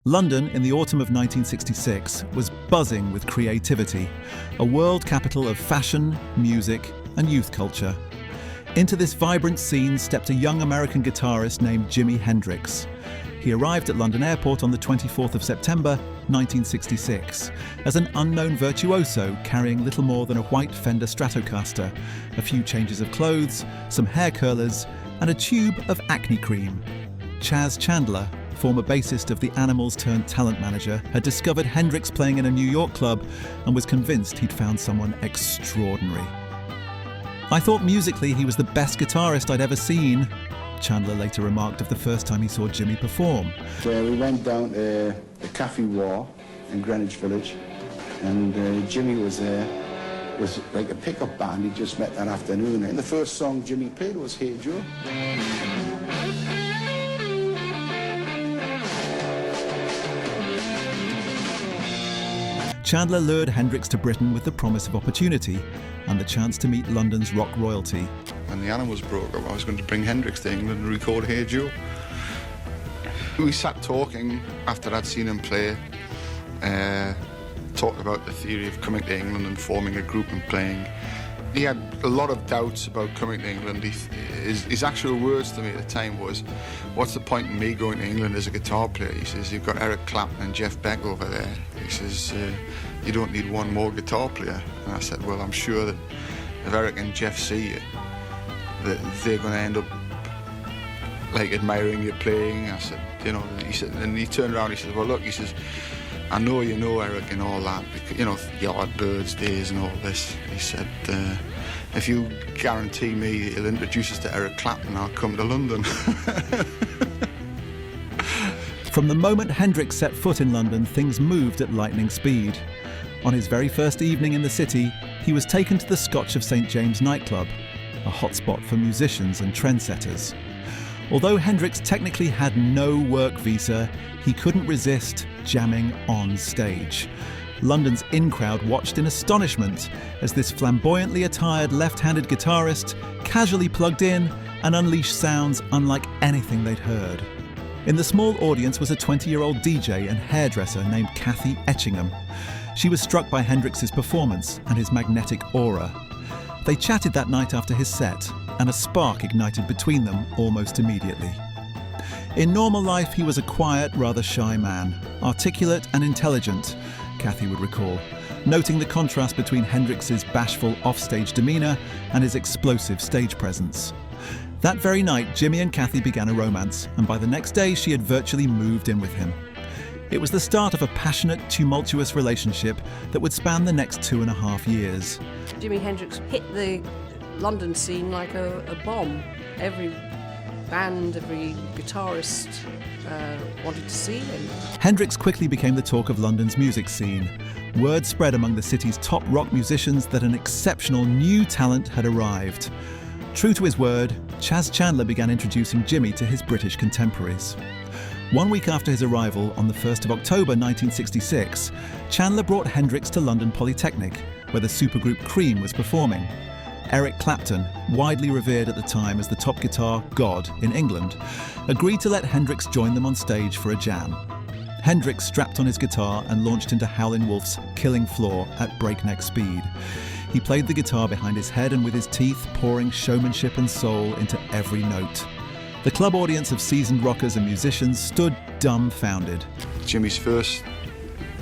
London in the autumn of 1966 was buzzing with creativity, a world capital of fashion, music, and youth culture. Into this vibrant scene stepped a young American guitarist named Jimi Hendrix. He arrived at London Airport on the 24th of September, 1966, as an unknown virtuoso carrying little more than a white Fender Stratocaster, a few changes of clothes, some hair curlers, and a tube of acne cream. Chas Chandler, former bassist of the Animals turned talent manager, had discovered Hendrix playing in a New York club and was convinced he'd found someone extraordinary. "I thought musically he was the best guitarist I'd ever seen," Chandler later remarked of the first time he saw Jimi perform. So we went down to the Cafe War in Greenwich Village, and Jimi was there. It was like a pickup band he just met that afternoon, and the first song Jimi played was Hey Joe. Chandler lured Hendrix to Britain with the promise of opportunity and the chance to meet London's rock royalty. When the Animals broke up, I was going to bring Hendrix to England and record Hey Joe. We sat talking after I'd seen him play, talked about the theory of coming to England and forming a group and playing. He had a lot of doubts about coming to England. His actual words to me at the time was, "What's the point in me going to England as a guitar player?" He says, "You've got Eric Clapton and Jeff Beck over there." He says, "You don't need one more guitar player." And I said, "Well, I'm sure that if Eric and Jeff see you, that they're going to end up like admiring your playing." I said, "You know," he said, and he turned around, he said, "Well, look," he says, "I know you know Eric and all that, because, you know, Yardbirds days and all this." He said, "If you guarantee me he'll introduce us to Eric Clapton, I'll come to London." From the moment Hendrix set foot in London, things moved at lightning speed. On his very first evening in the city, he was taken to the Scotch of St. James nightclub, a hotspot for musicians and trendsetters. Although Hendrix technically had no work visa, he couldn't resist jamming on stage. London's in-crowd watched in astonishment as this flamboyantly attired left-handed guitarist casually plugged in and unleashed sounds unlike anything they'd heard. In the small audience was a 20-year-old DJ and hairdresser named Kathy Etchingham. She was struck by Hendrix's performance and his magnetic aura. They chatted that night after his set, and a spark ignited between them almost immediately. In normal life, he was a quiet, rather shy man, articulate and intelligent, Kathy would recall, noting the contrast between Hendrix's bashful offstage demeanour and his explosive stage presence. That very night, Jimi and Kathy began a romance, and by the next day she had virtually moved in with him. It was the start of a passionate, tumultuous relationship that would span the next 2.5 years. Jimi Hendrix hit the London scene like a bomb. Every band, every guitarist wanted to see him. Hendrix quickly became the talk of London's music scene. Word spread among the city's top rock musicians that an exceptional new talent had arrived. True to his word, Chas Chandler began introducing Jimi to his British contemporaries. 1 week after his arrival, on the 1st of October 1966, Chandler brought Hendrix to London Polytechnic, where the supergroup Cream was performing. Eric Clapton, widely revered at the time as the top guitar god in England, agreed to let Hendrix join them on stage for a jam. Hendrix strapped on his guitar and launched into Howlin' Wolf's Killing Floor at breakneck speed. He played the guitar behind his head and with his teeth, pouring showmanship and soul into every note. The club audience of seasoned rockers and musicians stood dumbfounded. Jimi's first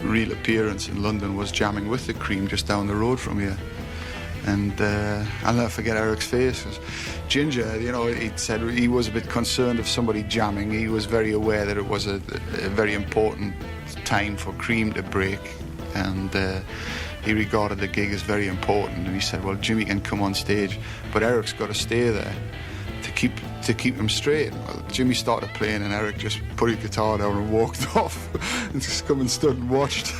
real appearance in London was jamming with the Cream just down the road from here. And I'll never forget Eric's face. Ginger, you know, he'd said he was a bit concerned of somebody jamming. He was very aware that it was a very important time for Cream to break. And he regarded the gig as very important. And he said, well, Jimi can come on stage, but Eric's got to stay there to keep him straight. Well, Jimi started playing and Eric just put his guitar down and walked off and just come and stood and watched.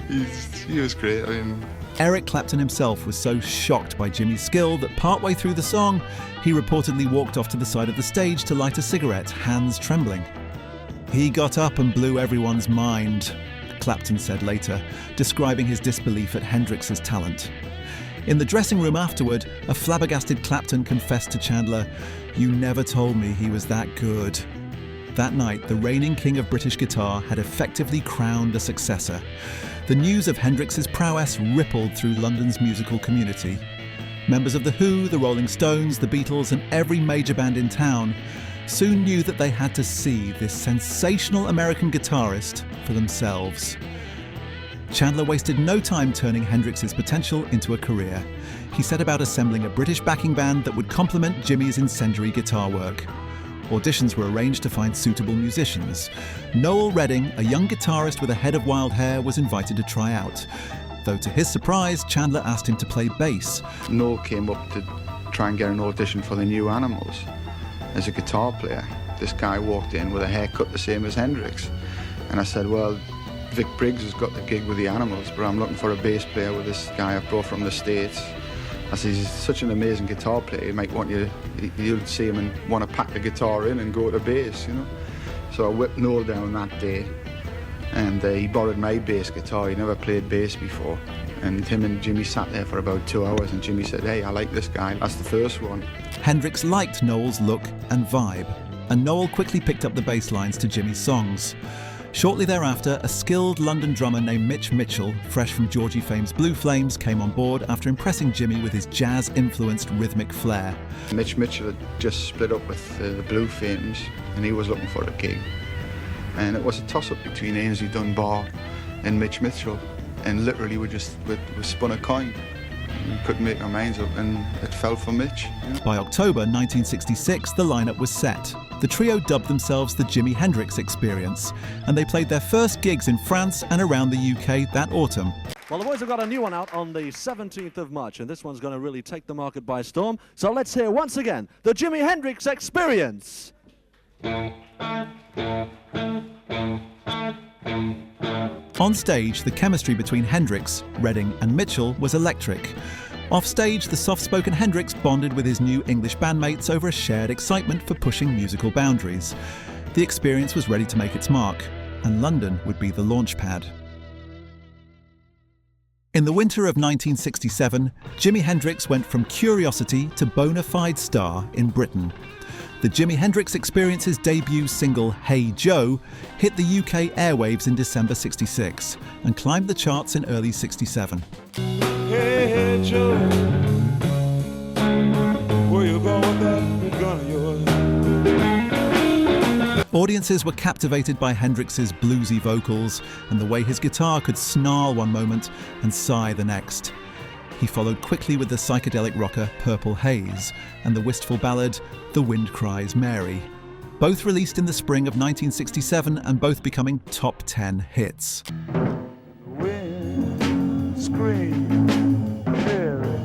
He was great. I mean, Eric Clapton himself was so shocked by Jimi's skill that partway through the song, he reportedly walked off to the side of the stage to light a cigarette, hands trembling. "He got up and blew everyone's mind," Clapton said later, describing his disbelief at Hendrix's talent. In the dressing room afterward, a flabbergasted Clapton confessed to Chandler, "You never told me he was that good." That night, the reigning king of British guitar had effectively crowned a successor. The news of Hendrix's prowess rippled through London's musical community. Members of The Who, the Rolling Stones, the Beatles, and every major band in town soon knew that they had to see this sensational American guitarist for themselves. Chandler wasted no time turning Hendrix's potential into a career. He set about assembling a British backing band that would complement Jimi's incendiary guitar work. Auditions were arranged to find suitable musicians. Noel Redding, a young guitarist with a head of wild hair, was invited to try out. Though to his surprise, Chandler asked him to play bass. Noel came up to try and get an audition for the New Animals as a guitar player. This guy walked in with a haircut the same as Hendrix. And I said, well, Vic Briggs has got the gig with the Animals, but I'm looking for a bass player with this guy I brought from the States. I said, he's such an amazing guitar player, he might want you, you'll see him and want to pack the guitar in and go to bass, you know. So I whipped Noel down that day, and he borrowed my bass guitar. He never played bass before. And him and Jimi sat there for about 2 hours, and Jimi said, hey, I like this guy. That's the first one. Hendrix liked Noel's look and vibe, and Noel quickly picked up the bass lines to Jimi's songs. Shortly thereafter, a skilled London drummer named Mitch Mitchell, fresh from Georgie fame's Blue Flames, came on board after impressing Jimi with his jazz-influenced rhythmic flair. Mitch Mitchell had just split up with the Blue Flames, and he was looking for a gig. And it was a toss-up between Ainsley Dunbar and Mitch Mitchell, and literally we spun a coin. We couldn't make our minds up, and it fell for Mitch. You know? By October 1966, the lineup was set. The trio dubbed themselves the Jimi Hendrix Experience, and they played their first gigs in France and around the UK that autumn. Well, the boys have got a new one out on the 17th of March, and this one's going to really take the market by storm. So let's hear once again the Jimi Hendrix Experience. On stage, the chemistry between Hendrix, Redding and Mitchell was electric. Off stage, the soft-spoken Hendrix bonded with his new English bandmates over a shared excitement for pushing musical boundaries. The experience was ready to make its mark, and London would be the launch pad. In the winter of 1967, Jimi Hendrix went from curiosity to bona fide star in Britain. The Jimi Hendrix Experience's debut single, Hey Joe, hit the UK airwaves in December '66 and climbed the charts in early '67. Hey Joe, where you going with that gun of yours? Audiences were captivated by Hendrix's bluesy vocals and the way his guitar could snarl one moment and sigh the next. He followed quickly with the psychedelic rocker Purple Haze and the wistful ballad The Wind Cries Mary, both released in the spring of 1967 and both becoming top 10 hits. Wind scream, Mary.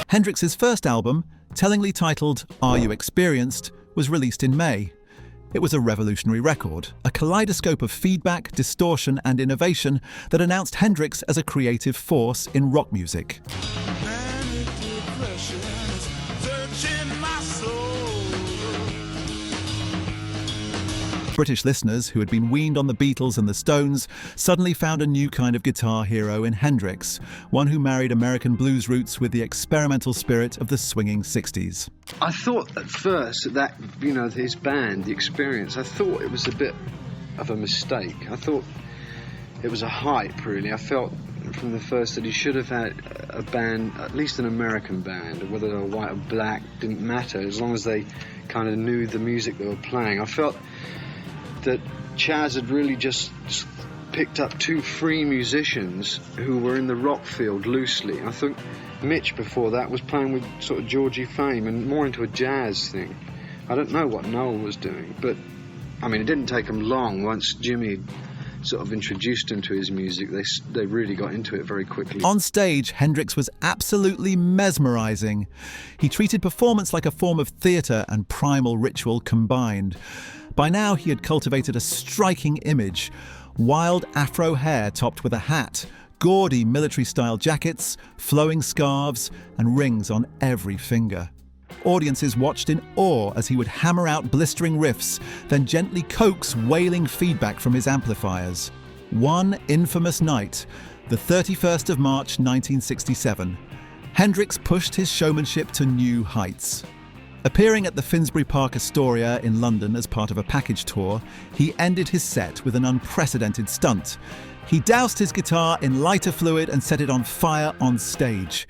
Hendrix's first album, tellingly titled Are You Experienced, was released in May. It was a revolutionary record, a kaleidoscope of feedback, distortion and innovation that announced Hendrix as a creative force in rock music. British listeners who had been weaned on the Beatles and the Stones suddenly found a new kind of guitar hero in Hendrix, one who married American blues roots with the experimental spirit of the swinging 60s. I thought at first that, his band, The Experience, I thought it was a bit of a mistake. I thought it was a hype, really. I felt from the first that he should have had a band, at least an American band, whether they were white or black, didn't matter, as long as they kind of knew the music they were playing. I felt that Chaz had really just picked up two free musicians who were in the rock field loosely. I think Mitch before that was playing with sort of Georgie fame and more into a jazz thing. I don't know what Noel was doing, but I mean, it didn't take him long. Once Jimi sort of introduced him to his music, they really got into it very quickly. On stage, Hendrix was absolutely mesmerizing. He treated performance like a form of theatre and primal ritual combined. By now, he had cultivated a striking image. Wild afro hair topped with a hat, gaudy military-style jackets, flowing scarves, and rings on every finger. Audiences watched in awe as he would hammer out blistering riffs, then gently coax wailing feedback from his amplifiers. One infamous night, the 31st of March 1967, Hendrix pushed his showmanship to new heights. Appearing at the Finsbury Park Astoria in London as part of a package tour, he ended his set with an unprecedented stunt. He doused his guitar in lighter fluid and set it on fire on stage.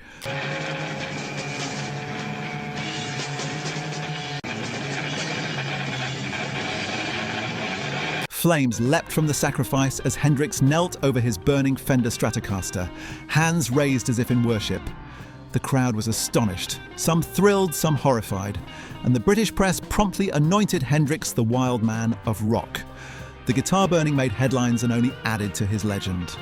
Flames leapt from the sacrifice as Hendrix knelt over his burning Fender Stratocaster, hands raised as if in worship. The crowd was astonished, some thrilled, some horrified, and the British press promptly anointed Hendrix the wild man of rock. The guitar burning made headlines and only added to his legend.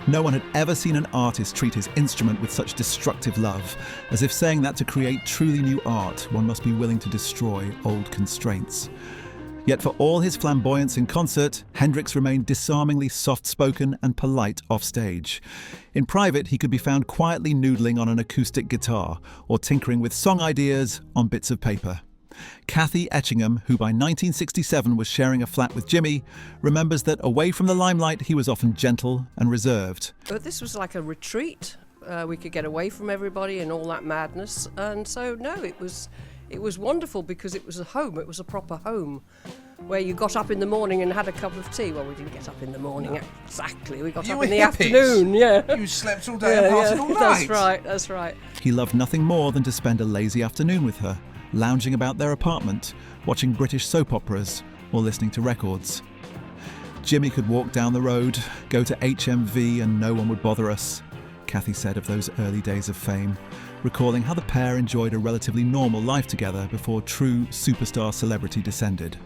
No one had ever seen an artist treat his instrument with such destructive love, as if saying that to create truly new art, one must be willing to destroy old constraints. Yet for all his flamboyance in concert, Hendrix remained disarmingly soft-spoken and polite offstage. In private, he could be found quietly noodling on an acoustic guitar or tinkering with song ideas on bits of paper. Kathy Etchingham, who by 1967 was sharing a flat with Jimmy, remembers that away from the limelight he was often gentle and reserved. But this was like a retreat. We could get away from everybody and all that madness. And so, no, it was wonderful because it was a home. It was a proper home where you got up in the morning and had a cup of tea. Well, we didn't get up in the morning exactly. We got up in the afternoon. Yeah. You slept all day and partied all night. That's right. He loved nothing more than to spend a lazy afternoon with her, lounging about their apartment, watching British soap operas or listening to records. Jimmy could walk down the road, go to HMV and no one would bother us, Kathy said of those early days of fame, recalling how the pair enjoyed a relatively normal life together before true superstar celebrity descended.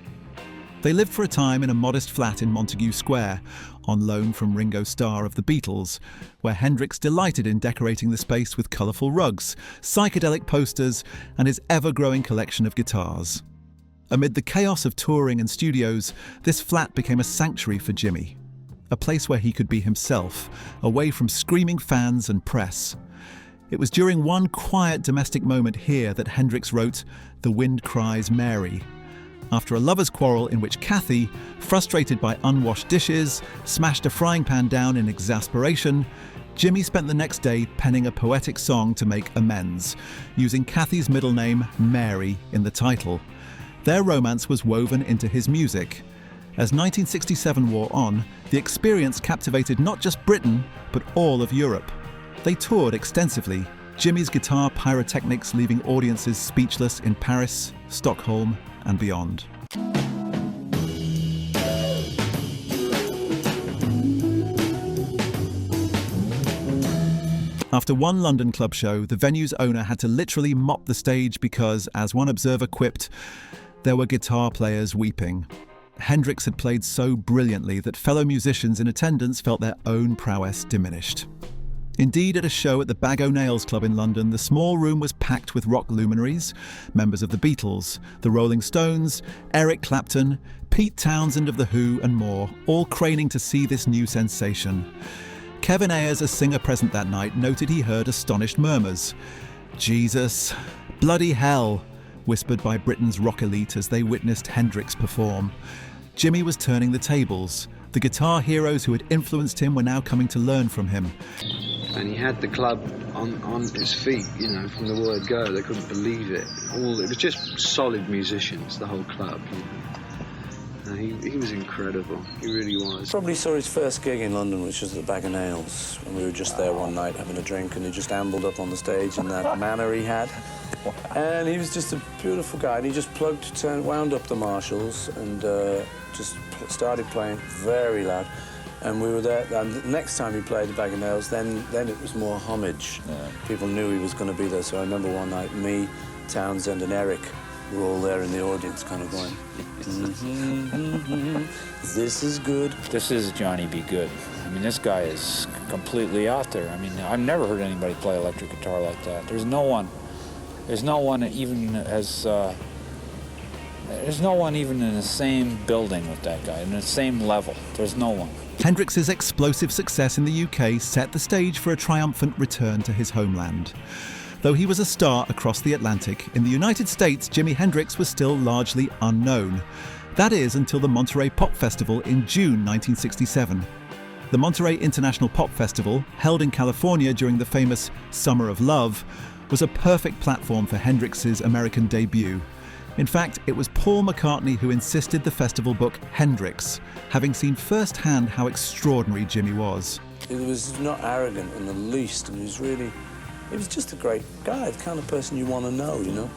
They lived for a time in a modest flat in Montague Square, on loan from Ringo Starr of the Beatles, where Hendrix delighted in decorating the space with colourful rugs, psychedelic posters, and his ever-growing collection of guitars. Amid the chaos of touring and studios, this flat became a sanctuary for Jimmy, a place where he could be himself, away from screaming fans and press. It was during one quiet domestic moment here that Hendrix wrote "The Wind Cries Mary," after a lover's quarrel in which Kathy, frustrated by unwashed dishes, smashed a frying pan down in exasperation. Jimmy spent the next day penning a poetic song to make amends, using Kathy's middle name, Mary, in the title. Their romance was woven into his music. As 1967 wore on, the experience captivated not just Britain, but all of Europe. They toured extensively, Jimmy's guitar pyrotechnics leaving audiences speechless in Paris, Stockholm, and beyond. After one London club show, the venue's owner had to literally mop the stage because, as one observer quipped, there were guitar players weeping. Hendrix had played so brilliantly that fellow musicians in attendance felt their own prowess diminished. Indeed, at a show at the Bag O'Nails Club in London, the small room was packed with rock luminaries, members of the Beatles, the Rolling Stones, Eric Clapton, Pete Townsend of The Who and more, all craning to see this new sensation. Kevin Ayers, a singer present that night, noted he heard astonished murmurs. "Jesus, bloody hell," whispered by Britain's rock elite as they witnessed Hendrix perform. Jimmy was turning the tables. The guitar heroes who had influenced him were now coming to learn from him. And he had the club on his feet, you know, from the word go. They couldn't believe it. It was just solid musicians, the whole club. You know. He was incredible. He really was. Probably saw his first gig in London, which was at the Bag of Nails, and we were just there one night having a drink, and he just ambled up on the stage in that manner he had. And he was just a beautiful guy, and he just wound up the Marshalls and just started playing very loud. And we were there, and the next time he played the Bag of Nails, then it was more homage. Yeah. People knew he was going to be there, so I remember one night, me, Townsend and Eric were all there in the audience kind of going, this is good. This is Johnny B. Good. I mean, this guy is completely out there. I mean, I've never heard anybody play electric guitar like that. There's no one even in the same building with that guy, in the same level. There's no one. Hendrix's explosive success in the UK set the stage for a triumphant return to his homeland. Though he was a star across the Atlantic, in the United States, Jimi Hendrix was still largely unknown. That is, until the Monterey Pop Festival in June 1967. The Monterey International Pop Festival, held in California during the famous Summer of Love, was a perfect platform for Hendrix's American debut. In fact, it was Paul McCartney who insisted the festival book Hendrix, having seen firsthand how extraordinary Jimmy was. He was not arrogant in the least, and he was just a great guy, the kind of person you want to know, you know?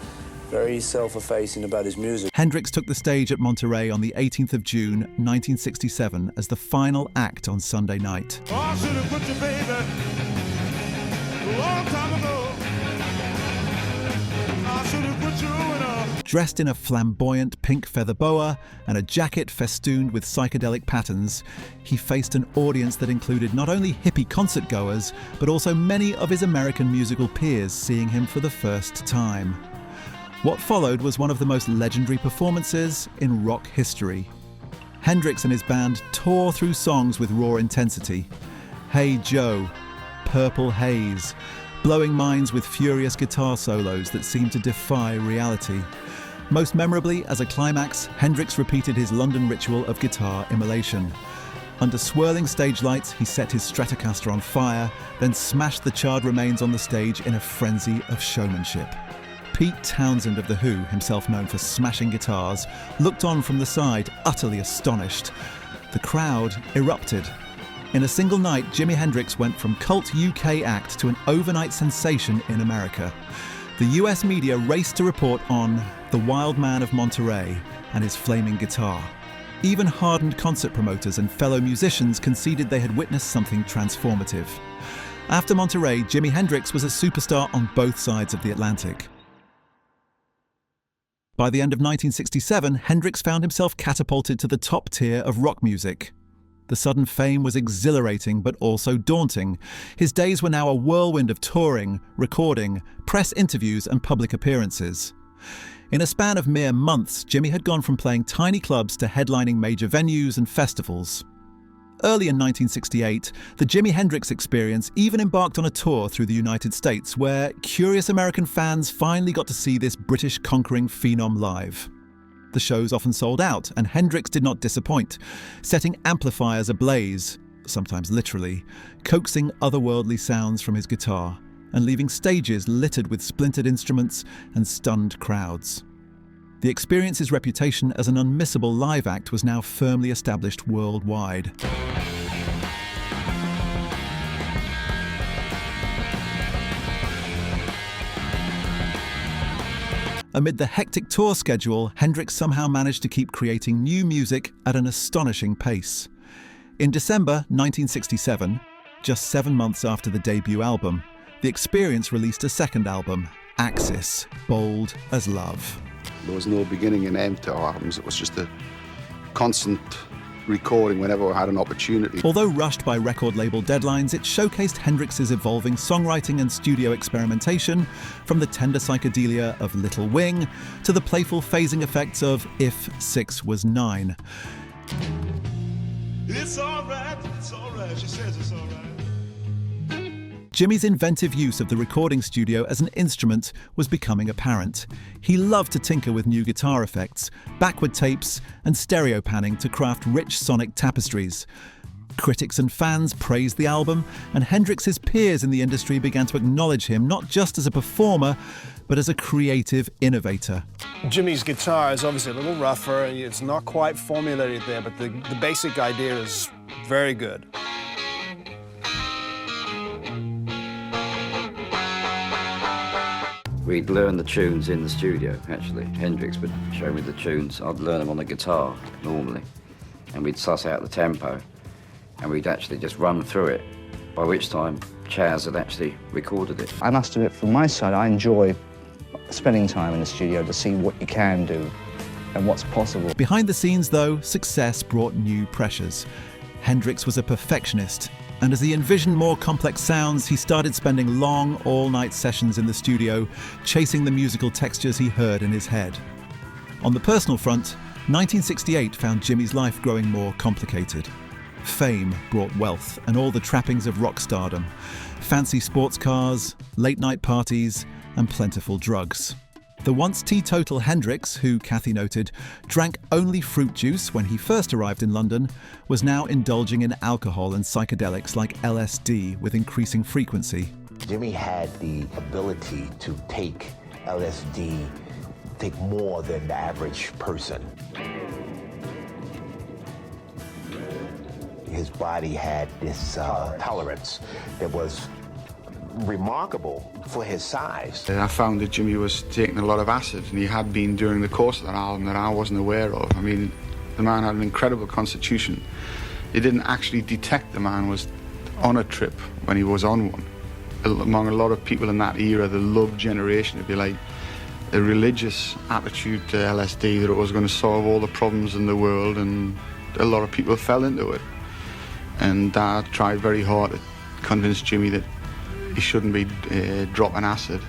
Very self-effacing about his music. Hendrix took the stage at Monterey on the 18th of June, 1967, as the final act on Sunday night. Oh, I should have put you, baby, a long time ago. I should have put you in a... Dressed in a flamboyant pink feather boa and a jacket festooned with psychedelic patterns, he faced an audience that included not only hippie concert-goers, but also many of his American musical peers seeing him for the first time. What followed was one of the most legendary performances in rock history. Hendrix and his band tore through songs with raw intensity. Hey Joe, Purple Haze, blowing minds with furious guitar solos that seemed to defy reality. Most memorably, as a climax, Hendrix repeated his London ritual of guitar immolation. Under swirling stage lights, he set his Stratocaster on fire, then smashed the charred remains on the stage in a frenzy of showmanship. Pete Townsend of The Who, himself known for smashing guitars, looked on from the side, utterly astonished. The crowd erupted. In a single night, Jimi Hendrix went from cult UK act to an overnight sensation in America. The US media raced to report on the wild man of Monterey and his flaming guitar. Even hardened concert promoters and fellow musicians conceded they had witnessed something transformative. After Monterey, Jimi Hendrix was a superstar on both sides of the Atlantic. By the end of 1967, Hendrix found himself catapulted to the top tier of rock music. The sudden fame was exhilarating but also daunting. His days were now a whirlwind of touring, recording, press interviews and public appearances. In a span of mere months, Jimmy had gone from playing tiny clubs to headlining major venues and festivals. Early in 1968, the Jimi Hendrix Experience even embarked on a tour through the United States where curious American fans finally got to see this British conquering phenom live. The shows often sold out, and Hendrix did not disappoint, setting amplifiers ablaze, sometimes literally, coaxing otherworldly sounds from his guitar, and leaving stages littered with splintered instruments and stunned crowds. The Experience's reputation as an unmissable live act was now firmly established worldwide. Amid the hectic tour schedule, Hendrix somehow managed to keep creating new music at an astonishing pace. In December 1967, just 7 months after the debut album, The Experience released a second album, Axis, Bold as Love. There was no beginning and end to our albums. It was just a constant recording whenever I had an opportunity. Although rushed by record label deadlines, it showcased Hendrix's evolving songwriting and studio experimentation, from the tender psychedelia of Little Wing to the playful phasing effects of If 6 Was 9. It's all right, she says it's all right. Jimmy's inventive use of the recording studio as an instrument was becoming apparent. He loved to tinker with new guitar effects, backward tapes, and stereo panning to craft rich sonic tapestries. Critics and fans praised the album, and Hendrix's peers in the industry began to acknowledge him not just as a performer, but as a creative innovator. Jimmy's guitar is obviously a little rougher, and it's not quite formulated there, but the basic idea is very good. We'd learn the tunes in the studio, actually. Hendrix would show me the tunes. I'd learn them on the guitar, normally. And we'd suss out the tempo, and we'd actually just run through it, by which time Chaz had actually recorded it. I must admit, from my side, I enjoy spending time in the studio to see what you can do and what's possible. Behind the scenes, though, success brought new pressures. Hendrix was a perfectionist, and as he envisioned more complex sounds, he started spending long, all-night sessions in the studio, chasing the musical textures he heard in his head. On the personal front, 1968 found Jimmy's life growing more complicated. Fame brought wealth and all the trappings of rock stardom: fancy sports cars, late-night parties, and plentiful drugs. The once teetotal Hendrix, who, Kathy noted, drank only fruit juice when he first arrived in London, was now indulging in alcohol and psychedelics like LSD with increasing frequency. Jimi had the ability to take LSD, take more than the average person. His body had this tolerance that was remarkable for his size. I found that Jimi was taking a lot of acid, and he had been during the course of that album that I wasn't aware of. I mean, the man had an incredible constitution. You didn't actually detect the man was on a trip when he was on one. Among a lot of people in that era, the love generation, it'd be like a religious attitude to LSD, that it was going to solve all the problems in the world, and a lot of people fell into it. And I tried very hard to convince Jimi that he shouldn't be dropping acid.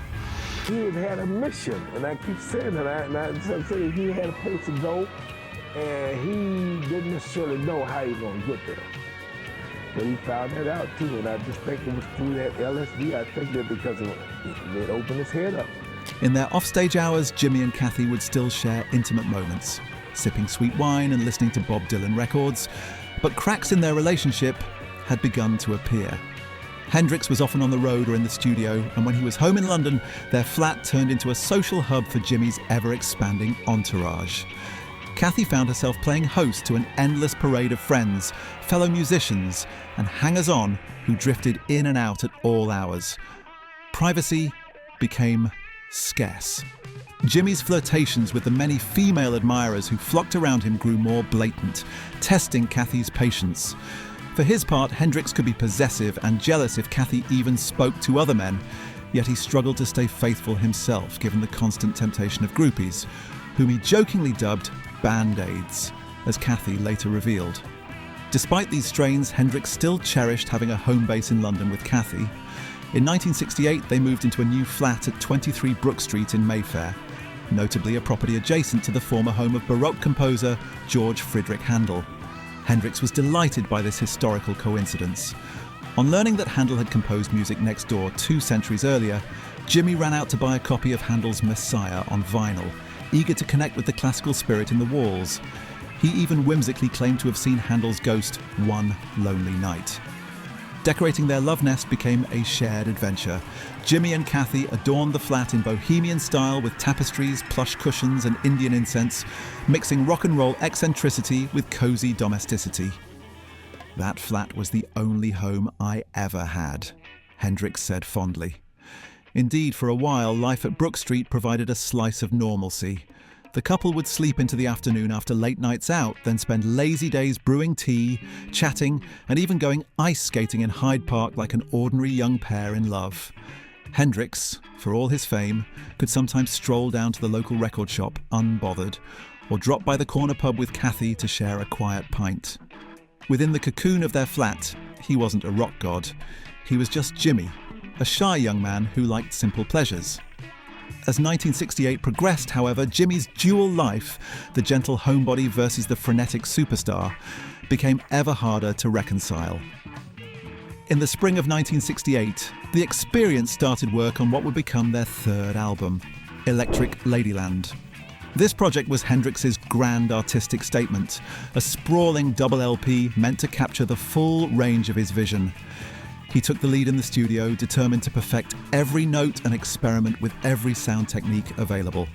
He had a mission, and I keep saying that. And I say he had a place to go, and he didn't necessarily know how he was going to get there. But he found that out too, and I just think it was through that LSD. I think that because it opened his head up. In their offstage hours, Jimi and Kathy would still share intimate moments, sipping sweet wine and listening to Bob Dylan records. But cracks in their relationship had begun to appear. Hendrix was often on the road or in the studio, and when he was home in London, their flat turned into a social hub for Jimi's ever-expanding entourage. Kathy found herself playing host to an endless parade of friends, fellow musicians, and hangers-on who drifted in and out at all hours. Privacy became scarce. Jimi's flirtations with the many female admirers who flocked around him grew more blatant, testing Kathy's patience. For his part, Hendrix could be possessive and jealous if Kathy even spoke to other men, yet he struggled to stay faithful himself given the constant temptation of groupies, whom he jokingly dubbed Band-Aids, as Kathy later revealed. Despite these strains, Hendrix still cherished having a home base in London with Kathy. In 1968, they moved into a new flat at 23 Brook Street in Mayfair, notably a property adjacent to the former home of Baroque composer George Friedrich Handel. Hendrix was delighted by this historical coincidence. On learning that Handel had composed music next door 2 centuries earlier, Jimi ran out to buy a copy of Handel's Messiah on vinyl, eager to connect with the classical spirit in the walls. He even whimsically claimed to have seen Handel's ghost one lonely night. Decorating their love nest became a shared adventure. Jimi and Kathy adorned the flat in bohemian style with tapestries, plush cushions and Indian incense, mixing rock and roll eccentricity with cozy domesticity. "That flat was the only home I ever had," Hendrix said fondly. Indeed, for a while, life at Brook Street provided a slice of normalcy. The couple would sleep into the afternoon after late nights out, then spend lazy days brewing tea, chatting, and even going ice skating in Hyde Park like an ordinary young pair in love. Hendrix, for all his fame, could sometimes stroll down to the local record shop unbothered, or drop by the corner pub with Kathy to share a quiet pint. Within the cocoon of their flat, he wasn't a rock god. He was just Jimi, a shy young man who liked simple pleasures. As 1968 progressed, however, Jimi's dual life, the gentle homebody versus the frenetic superstar, became ever harder to reconcile. In the spring of 1968, The Experience started work on what would become their third album, Electric Ladyland. This project was Hendrix's grand artistic statement, a sprawling double LP meant to capture the full range of his vision. He took the lead in the studio, determined to perfect every note and experiment with every sound technique available.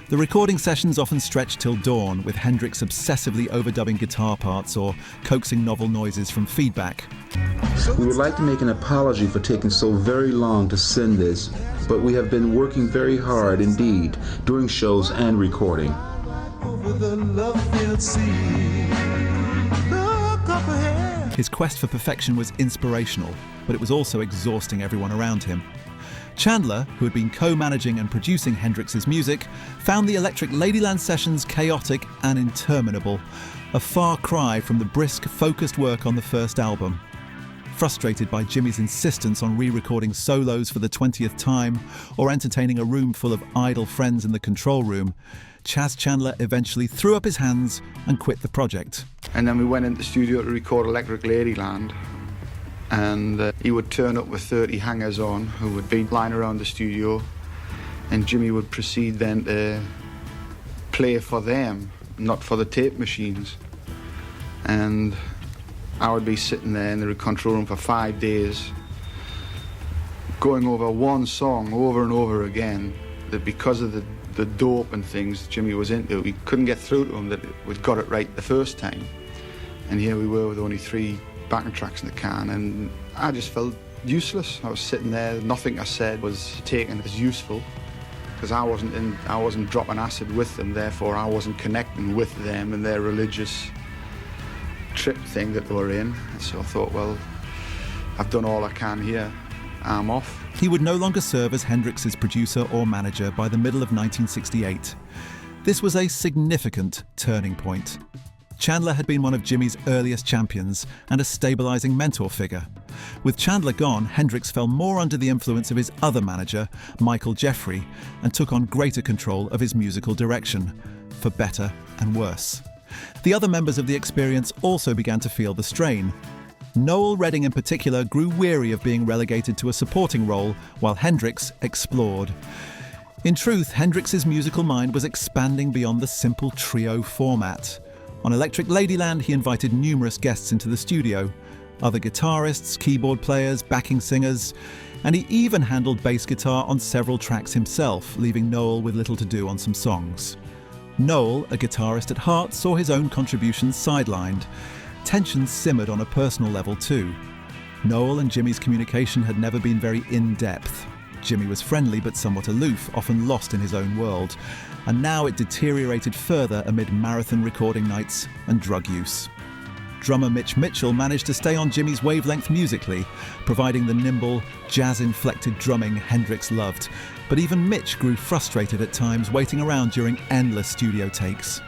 The recording sessions often stretched till dawn, with Hendrix obsessively overdubbing guitar parts or coaxing novel noises from feedback. We would like to make an apology for taking so very long to send this, but we have been working very hard indeed, during shows and recording. Over the love-filled sea, look up ahead. His quest for perfection was inspirational, but it was also exhausting everyone around him. Chandler, who had been co-managing and producing Hendrix's music, found the Electric Ladyland sessions chaotic and interminable, a far cry from the brisk, focused work on the first album. Frustrated by Jimi's insistence on re-recording solos for the 20th time, or entertaining a room full of idle friends in the control room, Chas Chandler eventually threw up his hands and quit the project. And then we went into the studio to record Electric Ladyland, and he would turn up with 30 hangers-on who would be lying around the studio, and Jimmy would proceed then to play for them, not for the tape machines. And I would be sitting there in the control room for 5 days, going over one song over and over again, that because of the dope and things Jimmy was into, we couldn't get through to him that we'd got it right the first time. And here we were with only 3 backing tracks in the can, and I just felt useless. I was sitting there, nothing I said was taken as useful, because I wasn't dropping acid with them, therefore I wasn't connecting with them and their religious trip thing that they were in. So I thought, well, I've done all I can here, I'm off. He would no longer serve as Hendrix's producer or manager by the middle of 1968. This was a significant turning point. Chandler had been one of Jimmy's earliest champions and a stabilising mentor figure. With Chandler gone, Hendrix fell more under the influence of his other manager, Michael Jeffrey, and took on greater control of his musical direction, for better and worse. The other members of the Experience also began to feel the strain. Noel Redding in particular grew weary of being relegated to a supporting role, while Hendrix explored. In truth, Hendrix's musical mind was expanding beyond the simple trio format. On Electric Ladyland, he invited numerous guests into the studio, other guitarists, keyboard players, backing singers, and he even handled bass guitar on several tracks himself, leaving Noel with little to do on some songs. Noel, a guitarist at heart, saw his own contributions sidelined. Tensions simmered on a personal level too. Noel and Jimmy's communication had never been very in-depth. Jimmy was friendly but somewhat aloof, often lost in his own world, and now it deteriorated further amid marathon recording nights and drug use. Drummer Mitch Mitchell managed to stay on Jimmy's wavelength musically, providing the nimble, jazz-inflected drumming Hendrix loved, but even Mitch grew frustrated at times waiting around during endless studio takes.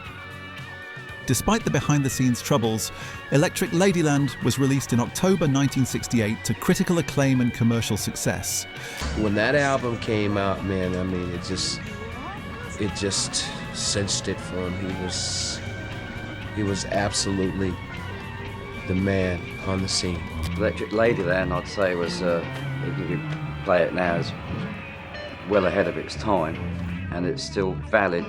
Despite the behind-the-scenes troubles, Electric Ladyland was released in October 1968 to critical acclaim and commercial success. When that album came out, man, I mean, it just cinched it for him. He was absolutely the man on the scene. Electric Ladyland, I'd say, was, if you play it now, is well ahead of its time, and it's still valid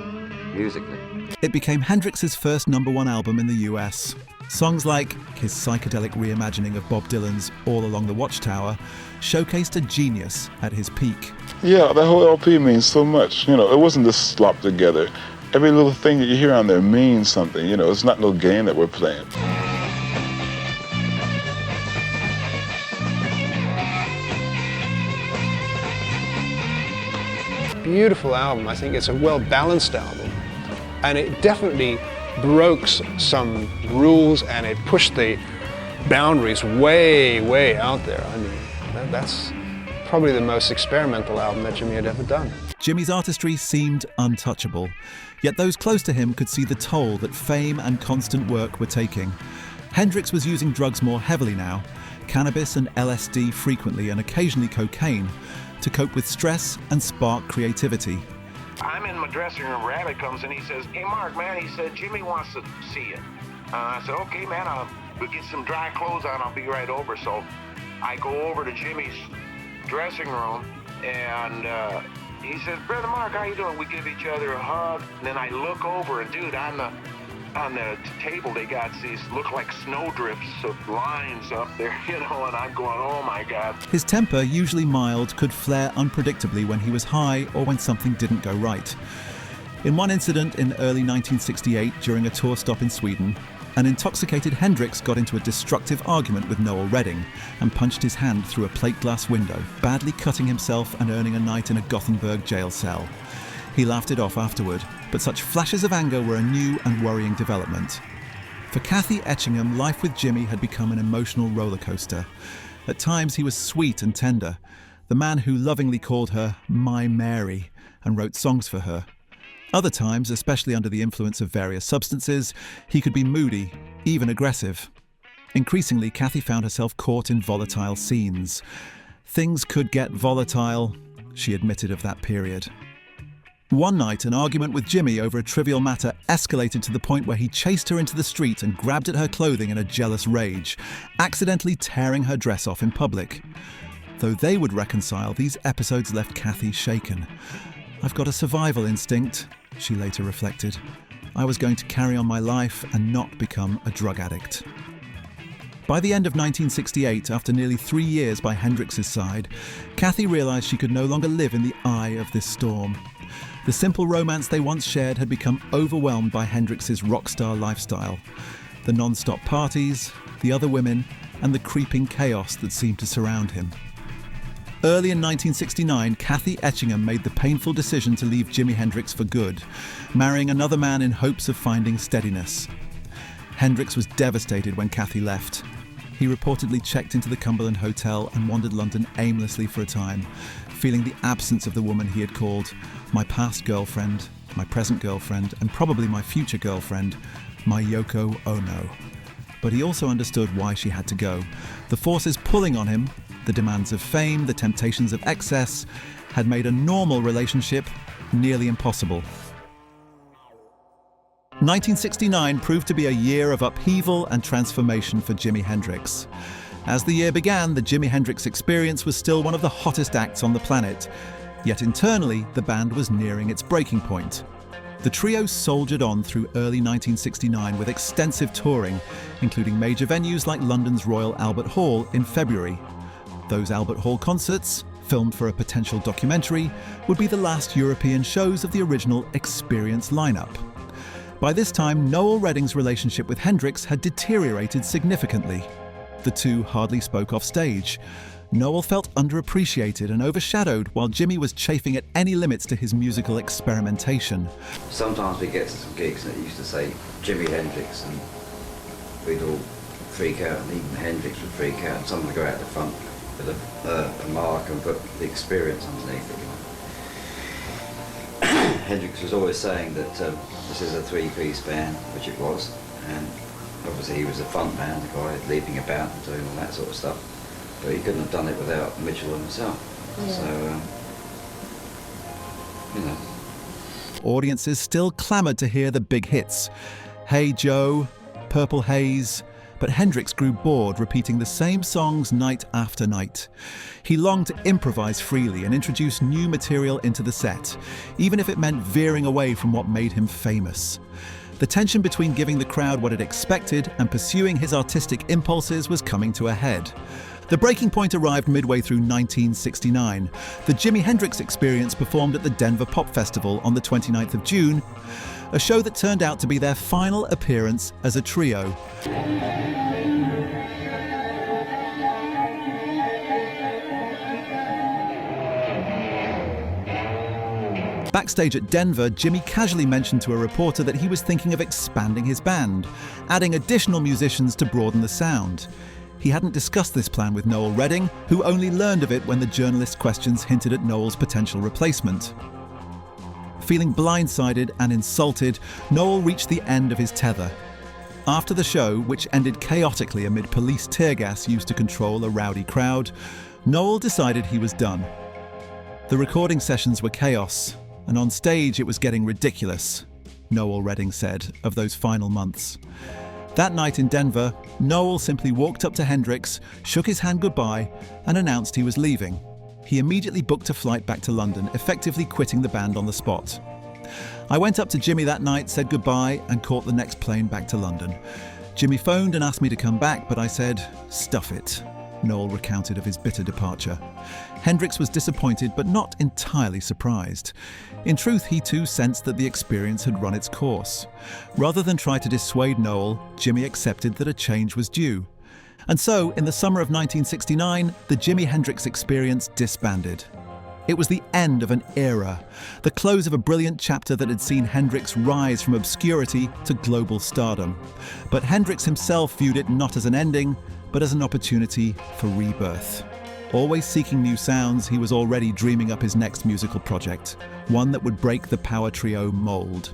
musically. It became Hendrix's first #1 album in the US. Songs like his psychedelic reimagining of Bob Dylan's All Along the Watchtower showcased a genius at his peak. Yeah, that whole LP means so much. You know, it wasn't just slopped together. Every little thing that you hear on there means something. You know, it's not no game that we're playing. Beautiful album. I think it's a well-balanced album. And it definitely broke some rules, and it pushed the boundaries way, way out there. I mean, that's probably the most experimental album that Jimmy had ever done. Jimmy's artistry seemed untouchable, yet those close to him could see the toll that fame and constant work were taking. Hendrix was using drugs more heavily now, cannabis and LSD frequently, and occasionally cocaine, to cope with stress and spark creativity. I'm in my dressing room, Rabbit comes in, he says, "Hey Mark, man," he said, "Jimmy wants to see you." I said, "Okay, man, we'll get some dry clothes on, I'll be right over." So I go over to Jimmy's dressing room, and he says, "Brother Mark, how you doing?" We give each other a hug, and then I look over, and dude, on the table they got these look like snowdrifts of lines up there, you know, and I'm going, oh my God. His temper, usually mild, could flare unpredictably when he was high or when something didn't go right. In one incident in early 1968, during a tour stop in Sweden, an intoxicated Hendrix got into a destructive argument with Noel Redding and punched his hand through a plate glass window, badly cutting himself and earning a night in a Gothenburg jail cell. He laughed it off afterward, but such flashes of anger were a new and worrying development. For Kathy Etchingham, life with Jimmy had become an emotional roller coaster. At times he was sweet and tender, the man who lovingly called her "My Mary" and wrote songs for her. Other times, especially under the influence of various substances, he could be moody, even aggressive. Increasingly, Kathy found herself caught in volatile scenes. Things could get volatile, she admitted of that period. One night, an argument with Jimmy over a trivial matter escalated to the point where he chased her into the street and grabbed at her clothing in a jealous rage, accidentally tearing her dress off in public. Though they would reconcile, these episodes left Kathy shaken. "I've got a survival instinct," she later reflected. "I was going to carry on my life and not become a drug addict." By the end of 1968, after nearly 3 years by Hendrix's side, Kathy realised she could no longer live in the eye of this storm. The simple romance they once shared had become overwhelmed by Hendrix's rock star lifestyle. The non-stop parties, the other women, and the creeping chaos that seemed to surround him. Early in 1969, Kathy Etchingham made the painful decision to leave Jimi Hendrix for good, marrying another man in hopes of finding steadiness. Hendrix was devastated when Kathy left. He reportedly checked into the Cumberland Hotel and wandered London aimlessly for a time, feeling the absence of the woman he had called my past girlfriend, my present girlfriend, and probably my future girlfriend, my Yoko Ono. But he also understood why she had to go. The forces pulling on him, the demands of fame, the temptations of excess, had made a normal relationship nearly impossible. 1969 proved to be a year of upheaval and transformation for Jimi Hendrix. As the year began, the Jimi Hendrix Experience was still one of the hottest acts on the planet, yet internally the band was nearing its breaking point. The trio soldiered on through early 1969 with extensive touring, including major venues like London's Royal Albert Hall in February. Those Albert Hall concerts, filmed for a potential documentary, would be the last European shows of the original Experience lineup. By this time, Noel Redding's relationship with Hendrix had deteriorated significantly. The two hardly spoke off stage. Noel felt underappreciated and overshadowed, while Jimi was chafing at any limits to his musical experimentation. Sometimes we get to some gigs and it used to say Jimi Hendrix, and we'd all freak out, and even Hendrix would freak out, and someone would go out the front with a mark and put the Experience underneath it. Hendrix was always saying that this is a three-piece band, which it was, and obviously he was a front man, the guy leaping about and doing all that sort of stuff, but he couldn't have done it without Mitchell and himself. Yeah. So, you know. Audiences still clamoured to hear the big hits. Hey Joe, Purple Haze, but Hendrix grew bored repeating the same songs night after night. He longed to improvise freely and introduce new material into the set, even if it meant veering away from what made him famous. The tension between giving the crowd what it expected and pursuing his artistic impulses was coming to a head. The breaking point arrived midway through 1969. The Jimi Hendrix Experience performed at the Denver Pop Festival on the 29th of June, a show that turned out to be their final appearance as a trio. Backstage at Denver, Jimi casually mentioned to a reporter that he was thinking of expanding his band, adding additional musicians to broaden the sound. He hadn't discussed this plan with Noel Redding, who only learned of it when the journalist's questions hinted at Noel's potential replacement. Feeling blindsided and insulted, Noel reached the end of his tether. After the show, which ended chaotically amid police tear gas used to control a rowdy crowd, Noel decided he was done. The recording sessions were chaos, and on stage it was getting ridiculous, Noel Redding said of those final months. That night in Denver, Noel simply walked up to Hendrix, shook his hand goodbye, and announced he was leaving. He immediately booked a flight back to London, effectively quitting the band on the spot. I went up to Jimi that night, said goodbye, and caught the next plane back to London. Jimi phoned and asked me to come back, but I said, "Stuff it," Noel recounted of his bitter departure. Hendrix was disappointed, but not entirely surprised. In truth, he too sensed that the experience had run its course. Rather than try to dissuade Noel, Jimi accepted that a change was due. And so, in the summer of 1969, the Jimi Hendrix Experience disbanded. It was the end of an era, the close of a brilliant chapter that had seen Hendrix rise from obscurity to global stardom. But Hendrix himself viewed it not as an ending, but as an opportunity for rebirth. Always seeking new sounds, he was already dreaming up his next musical project, one that would break the power trio mold.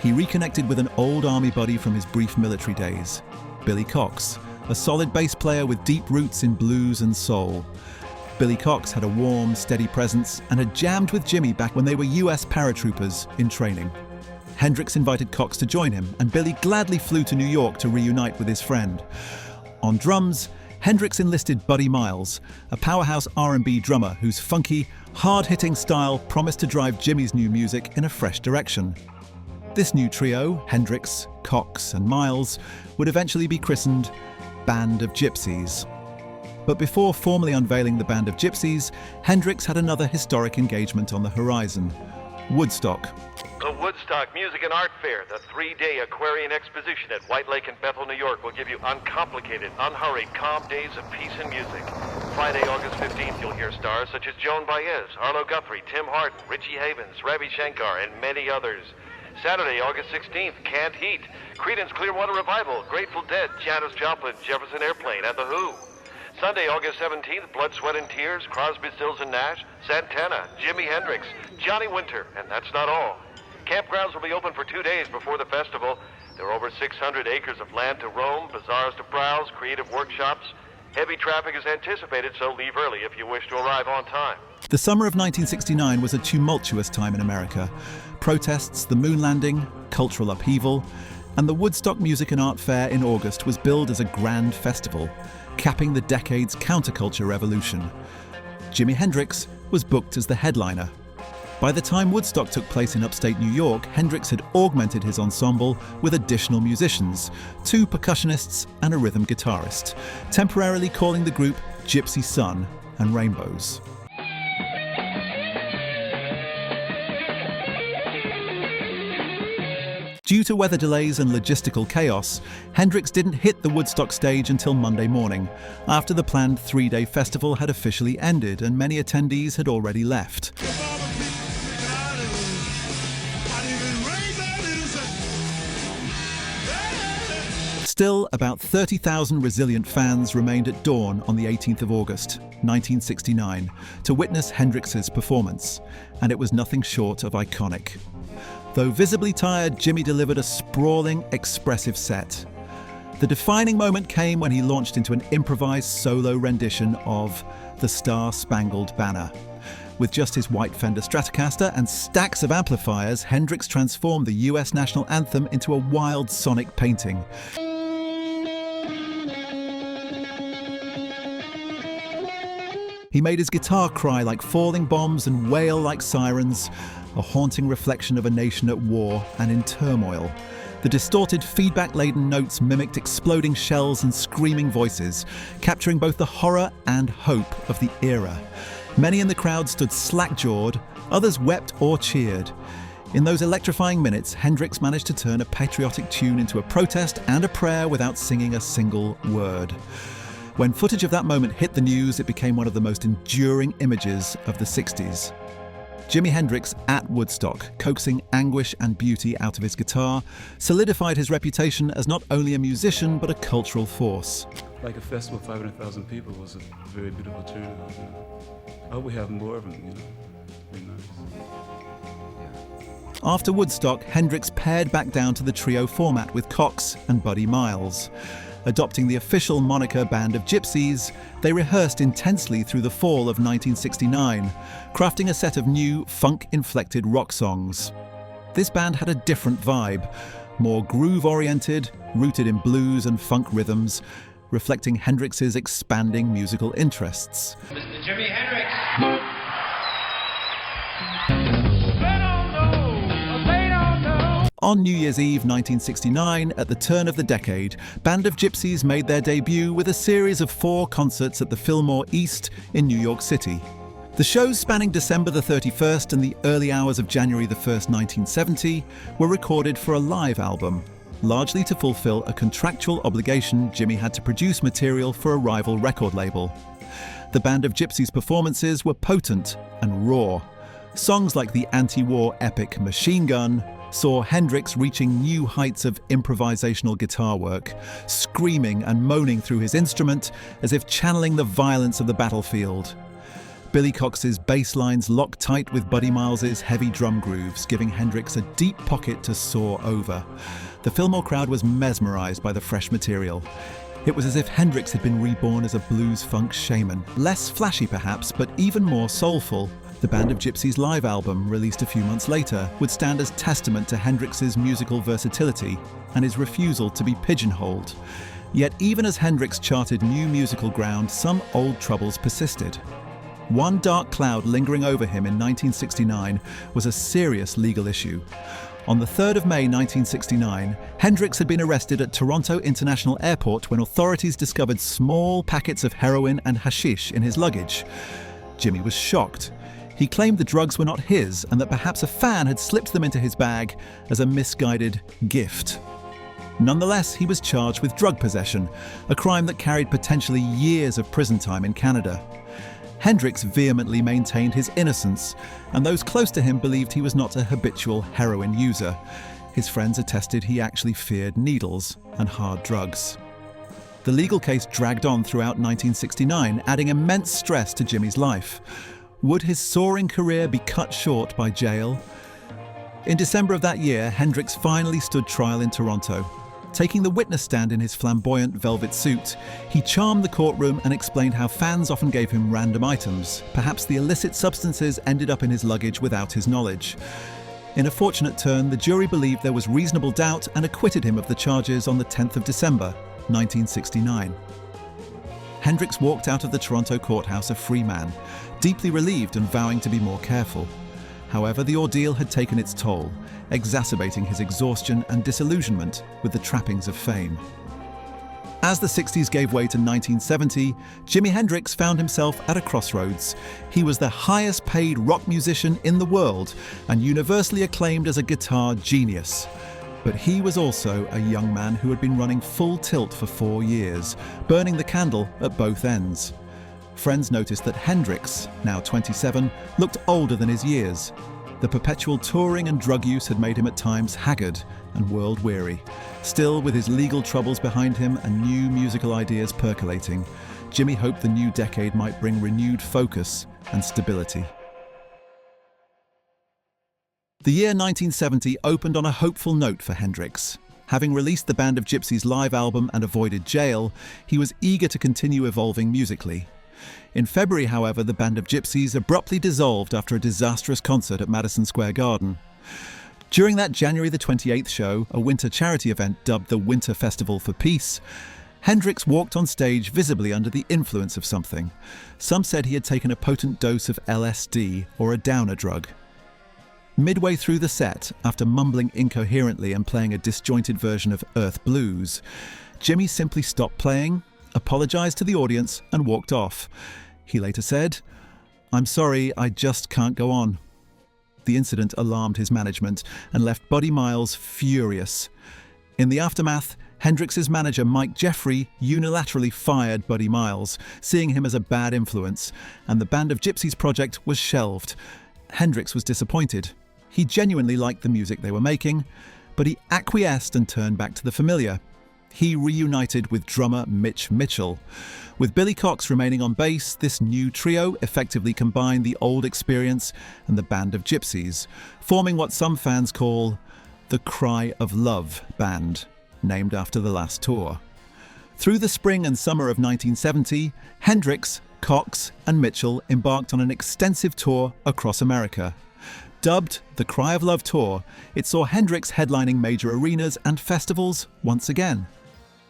He reconnected with an old army buddy from his brief military days, Billy Cox, a solid bass player with deep roots in blues and soul. Billy Cox had a warm, steady presence and had jammed with Jimi back when they were US paratroopers in training. Hendrix invited Cox to join him, and Billy gladly flew to New York to reunite with his friend. On drums, Hendrix enlisted Buddy Miles, a powerhouse R&B drummer whose funky, hard-hitting style promised to drive Jimmy's new music in a fresh direction. This new trio, Hendrix, Cox and Miles, would eventually be christened Band of Gypsies. But before formally unveiling the Band of Gypsies, Hendrix had another historic engagement on the horizon: Woodstock. The Woodstock Music and Art Fair, the 3-day Aquarian exposition at White Lake and Bethel, New York, will give you uncomplicated, unhurried, calm days of peace and music. Friday, August 15th, you'll hear stars such as Joan Baez, Arlo Guthrie, Tim Hardin, Richie Havens, Ravi Shankar, and many others. Saturday, August 16th, Canned Heat, Creedence Clearwater Revival, Grateful Dead, Janis Joplin, Jefferson Airplane, and The Who. Sunday, August 17th, Blood, Sweat, and Tears, Crosby, Stills and Nash, Santana, Jimi Hendrix, Johnny Winter, and that's not all. Campgrounds will be open for 2 days before the festival. There are over 600 acres of land to roam, bazaars to browse, creative workshops. Heavy traffic is anticipated, so leave early if you wish to arrive on time. The summer of 1969 was a tumultuous time in America. Protests, the moon landing, cultural upheaval, and the Woodstock Music and Art Fair in August was billed as a grand festival, capping the decade's counterculture revolution. Jimi Hendrix was booked as the headliner. By the time Woodstock took place in upstate New York, Hendrix had augmented his ensemble with additional musicians, 2 percussionists and a rhythm guitarist, temporarily calling the group Gypsy Sun and Rainbows. Due to weather delays and logistical chaos, Hendrix didn't hit the Woodstock stage until Monday morning, after the planned 3-day festival had officially ended and many attendees had already left. Still, about 30,000 resilient fans remained at dawn on the 18th of August, 1969, to witness Hendrix's performance, and it was nothing short of iconic. Though visibly tired, Jimmy delivered a sprawling, expressive set. The defining moment came when he launched into an improvised solo rendition of The Star-Spangled Banner. With just his white Fender Stratocaster and stacks of amplifiers, Hendrix transformed the US national anthem into a wild sonic painting. He made his guitar cry like falling bombs and wail like sirens, a haunting reflection of a nation at war and in turmoil. The distorted, feedback-laden notes mimicked exploding shells and screaming voices, capturing both the horror and hope of the era. Many in the crowd stood slack-jawed, others wept or cheered. In those electrifying minutes, Hendrix managed to turn a patriotic tune into a protest and a prayer without singing a single word. When footage of that moment hit the news, it became one of the most enduring images of the 60s. Jimi Hendrix at Woodstock, coaxing anguish and beauty out of his guitar, solidified his reputation as not only a musician but a cultural force. Like a festival of 500,000 people was a very beautiful turnout. You know? I hope we have more of them, you know. Very nice. After Woodstock, Hendrix pared back down to the trio format with Cox and Buddy Miles. Adopting the official moniker Band of Gypsies, they rehearsed intensely through the fall of 1969, crafting a set of new, funk-inflected rock songs. This band had a different vibe, more groove-oriented, rooted in blues and funk rhythms, reflecting Hendrix's expanding musical interests. Mr. Jimi Hendrix! On New Year's Eve 1969, at the turn of the decade, Band of Gypsies made their debut with a series of 4 concerts at the Fillmore East in New York City. The shows spanning December the 31st and the early hours of January the 1st, 1970, were recorded for a live album, largely to fulfill a contractual obligation Jimmy had to produce material for a rival record label. The Band of Gypsies' performances were potent and raw. Songs like the anti-war epic Machine Gun saw Hendrix reaching new heights of improvisational guitar work, screaming and moaning through his instrument as if channeling the violence of the battlefield. Billy Cox's bass lines locked tight with Buddy Miles's heavy drum grooves, giving Hendrix a deep pocket to soar over. The Fillmore crowd was mesmerized by the fresh material. It was as if Hendrix had been reborn as a blues-funk shaman. Less flashy perhaps, but even more soulful. The Band of Gypsies live album, released a few months later, would stand as testament to Hendrix's musical versatility and his refusal to be pigeonholed. Yet even as Hendrix charted new musical ground, some old troubles persisted. One dark cloud lingering over him in 1969 was a serious legal issue. On the 3rd of May 1969, Hendrix had been arrested at Toronto International Airport when authorities discovered small packets of heroin and hashish in his luggage. Jimi was shocked. He claimed the drugs were not his and that perhaps a fan had slipped them into his bag as a misguided gift. Nonetheless, he was charged with drug possession, a crime that carried potentially years of prison time in Canada. Hendrix vehemently maintained his innocence, and those close to him believed he was not a habitual heroin user. His friends attested he actually feared needles and hard drugs. The legal case dragged on throughout 1969, adding immense stress to Jimi's life. Would his soaring career be cut short by jail? In December of that year, Hendrix finally stood trial in Toronto. Taking the witness stand in his flamboyant velvet suit, he charmed the courtroom and explained how fans often gave him random items. Perhaps the illicit substances ended up in his luggage without his knowledge. In a fortunate turn, the jury believed there was reasonable doubt and acquitted him of the charges on the 10th of December, 1969. Hendrix walked out of the Toronto courthouse a free man, deeply relieved and vowing to be more careful. However, the ordeal had taken its toll, exacerbating his exhaustion and disillusionment with the trappings of fame. As the 60s gave way to 1970, Jimi Hendrix found himself at a crossroads. He was the highest paid rock musician in the world and universally acclaimed as a guitar genius. But he was also a young man who had been running full tilt for 4 years, burning the candle at both ends. Friends noticed that Hendrix, now 27, looked older than his years. The perpetual touring and drug use had made him at times haggard and world-weary. Still, with his legal troubles behind him and new musical ideas percolating, Jimi hoped the new decade might bring renewed focus and stability. The year 1970 opened on a hopeful note for Hendrix. Having released the Band of Gypsies live album and avoided jail, he was eager to continue evolving musically. In February, however, the Band of Gypsies abruptly dissolved after a disastrous concert at Madison Square Garden. During that January the 28th show, a winter charity event dubbed the Winter Festival for Peace, Hendrix walked on stage visibly under the influence of something. Some said he had taken a potent dose of LSD or a downer drug. Midway through the set, after mumbling incoherently and playing a disjointed version of Earth Blues, Jimi simply stopped playing, apologized to the audience and walked off. He later said, "I'm sorry, I just can't go on." The incident alarmed his management and left Buddy Miles furious. In the aftermath, Hendrix's manager Mike Jeffrey unilaterally fired Buddy Miles, seeing him as a bad influence, and the Band of Gypsies project was shelved. Hendrix was disappointed. He genuinely liked the music they were making, but he acquiesced and turned back to the familiar. He reunited with drummer Mitch Mitchell. With Billy Cox remaining on bass, this new trio effectively combined the old experience and the Band of Gypsies, forming what some fans call the Cry of Love Band, named after the last tour. Through the spring and summer of 1970, Hendrix, Cox and Mitchell embarked on an extensive tour across America. Dubbed the Cry of Love Tour, it saw Hendrix headlining major arenas and festivals once again.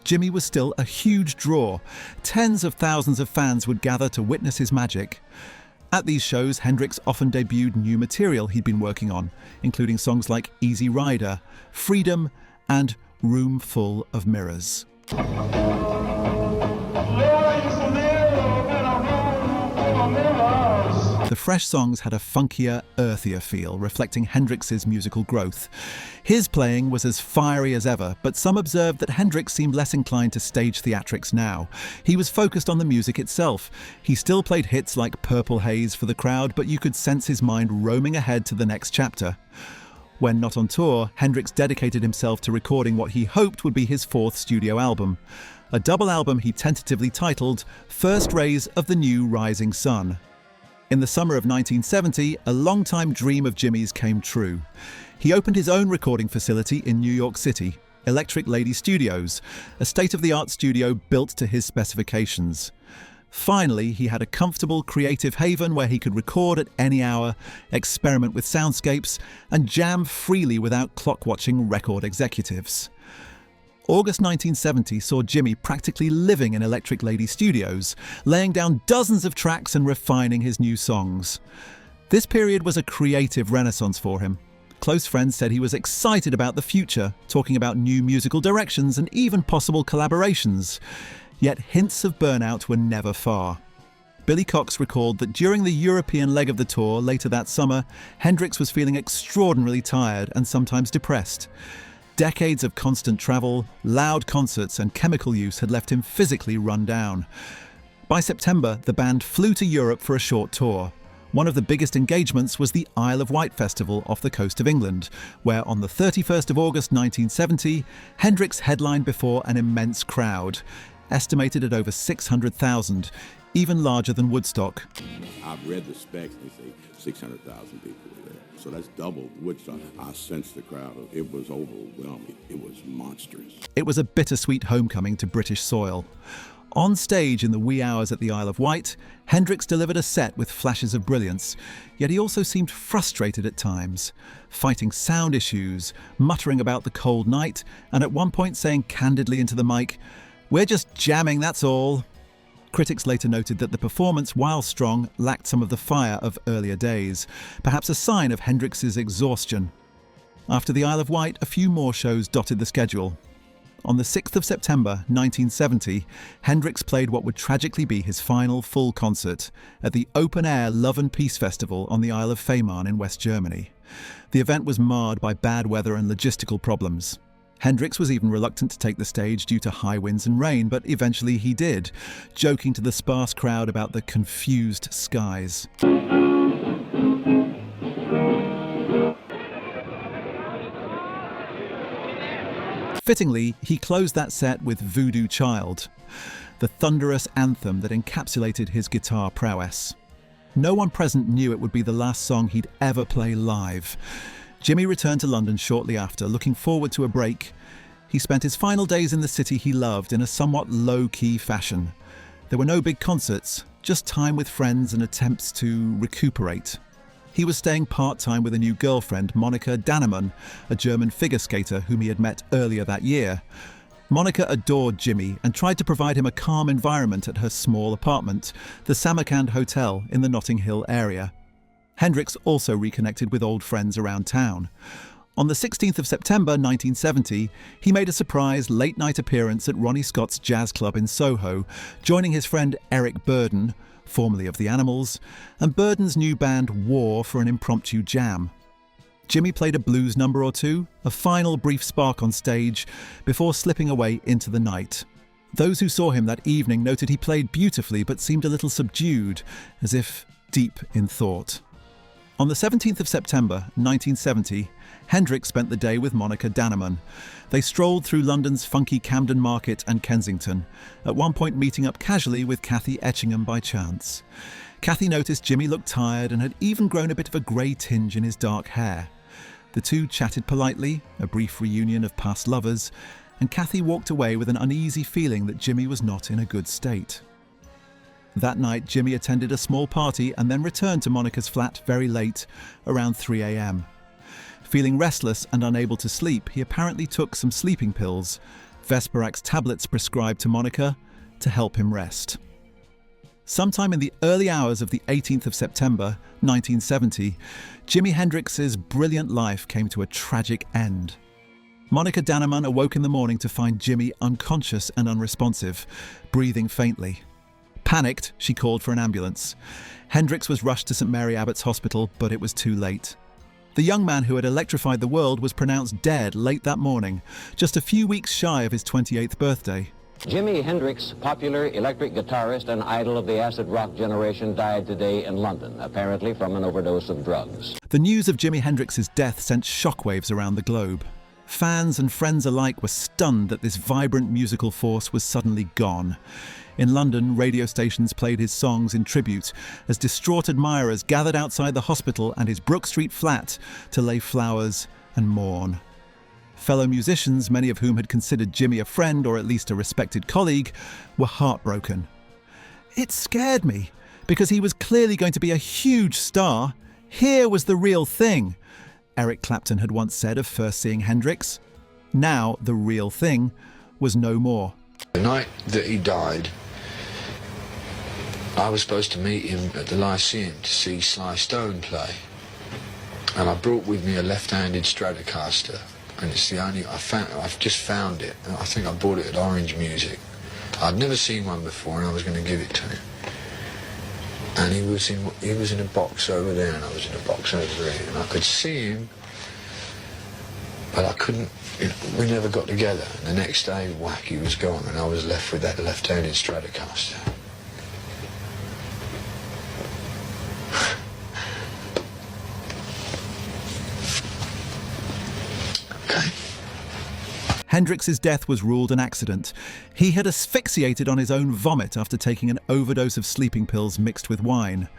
Jimi was still a huge draw. Tens of thousands of fans would gather to witness his magic. At these shows, Hendrix often debuted new material he'd been working on, including songs like Easy Rider, Freedom, and Room Full of Mirrors. The fresh songs had a funkier, earthier feel, reflecting Hendrix's musical growth. His playing was as fiery as ever, but some observed that Hendrix seemed less inclined to stage theatrics now. He was focused on the music itself. He still played hits like Purple Haze for the crowd, but you could sense his mind roaming ahead to the next chapter. When not on tour, Hendrix dedicated himself to recording what he hoped would be his 4th studio album. A double album he tentatively titled First Rays of the New Rising Sun. In the summer of 1970, a long-time dream of Jimi's came true. He opened his own recording facility in New York City, Electric Lady Studios, a state-of-the-art studio built to his specifications. Finally, he had a comfortable, creative haven where he could record at any hour, experiment with soundscapes, and jam freely without clock-watching record executives. August 1970 saw Jimi practically living in Electric Lady Studios, laying down dozens of tracks and refining his new songs. This period was a creative renaissance for him. Close friends said he was excited about the future, talking about new musical directions and even possible collaborations. Yet hints of burnout were never far. Billy Cox recalled that during the European leg of the tour later that summer, Hendrix was feeling extraordinarily tired and sometimes depressed. Decades of constant travel, loud concerts and chemical use had left him physically run down. By September, the band flew to Europe for a short tour. One of the biggest engagements was the Isle of Wight Festival off the coast of England, where on the 31st of August 1970, Hendrix headlined before an immense crowd, estimated at over 600,000, even larger than Woodstock. I've read the specs, they say 600,000 people were there. So that's double Woodstock. I sensed the crowd. It was overwhelming. It was monstrous. It was a bittersweet homecoming to British soil. On stage in the wee hours at the Isle of Wight, Hendrix delivered a set with flashes of brilliance, yet he also seemed frustrated at times, fighting sound issues, muttering about the cold night, and at one point saying candidly into the mic, "We're just jamming, that's all." Critics later noted that the performance, while strong, lacked some of the fire of earlier days, perhaps a sign of Hendrix's exhaustion. After the Isle of Wight, a few more shows dotted the schedule. On the 6th of September 1970, Hendrix played what would tragically be his final full concert at the open-air Love and Peace Festival on the Isle of Fehmarn in West Germany. The event was marred by bad weather and logistical problems. Hendrix was even reluctant to take the stage due to high winds and rain, but eventually he did, joking to the sparse crowd about the confused skies. Fittingly, he closed that set with Voodoo Child, the thunderous anthem that encapsulated his guitar prowess. No one present knew it would be the last song he'd ever play live. Jimi returned to London shortly after, looking forward to a break. He spent his final days in the city he loved in a somewhat low-key fashion. There were no big concerts, just time with friends and attempts to recuperate. He was staying part-time with a new girlfriend, Monika Dannemann, a German figure skater whom he had met earlier that year. Monika adored Jimi and tried to provide him a calm environment at her small apartment, the Samarkand Hotel in the Notting Hill area. Hendrix also reconnected with old friends around town. On the 16th of September 1970, he made a surprise late-night appearance at Ronnie Scott's Jazz Club in Soho, joining his friend Eric Burdon, formerly of The Animals, and Burdon's new band War for an impromptu jam. Jimi played a blues number or two, a final brief spark on stage, before slipping away into the night. Those who saw him that evening noted he played beautifully but seemed a little subdued, as if deep in thought. On the 17th of September 1970, Hendrix spent the day with Monika Dannemann. They strolled through London's funky Camden Market and Kensington, at one point meeting up casually with Kathy Etchingham by chance. Kathy noticed Jimi looked tired and had even grown a bit of a grey tinge in his dark hair. The two chatted politely, a brief reunion of past lovers, and Kathy walked away with an uneasy feeling that Jimi was not in a good state. That night, Jimi attended a small party and then returned to Monika's flat very late, around 3 a.m. Feeling restless and unable to sleep, he apparently took some sleeping pills, Vesperax tablets prescribed to Monika, to help him rest. Sometime in the early hours of the 18th of September, 1970, Jimi Hendrix's brilliant life came to a tragic end. Monika Dannemann awoke in the morning to find Jimi unconscious and unresponsive, breathing faintly. Panicked, she called for an ambulance. Hendrix was rushed to St Mary Abbott's Hospital, but it was too late. The young man who had electrified the world was pronounced dead late that morning, just a few weeks shy of his 28th birthday. Jimi Hendrix, popular electric guitarist and idol of the acid rock generation, died today in London, apparently from an overdose of drugs. The news of Jimi Hendrix's death sent shockwaves around the globe. Fans and friends alike were stunned that this vibrant musical force was suddenly gone. In London, radio stations played his songs in tribute as distraught admirers gathered outside the hospital and his Brook Street flat to lay flowers and mourn. Fellow musicians, many of whom had considered Jimi a friend or at least a respected colleague, were heartbroken. It scared me, because he was clearly going to be a huge star. Here was the real thing, Eric Clapton had once said of first seeing Hendrix. Now, the real thing was no more. The night that he died, I was supposed to meet him at the Lyceum to see Sly Stone play. And I brought with me a left-handed Stratocaster, and it's the only I've just found it. And I think I bought it at Orange Music. I'd never seen one before, and I was going to give it to him. And he was in a box over there, and I was in a box over there, and I could see him, but I couldn't. We never got together. And the next day, whack, he was gone, and I was left with that left-handed Stratocaster. Hendrix's death was ruled an accident. He had asphyxiated on his own vomit after taking an overdose of sleeping pills mixed with wine.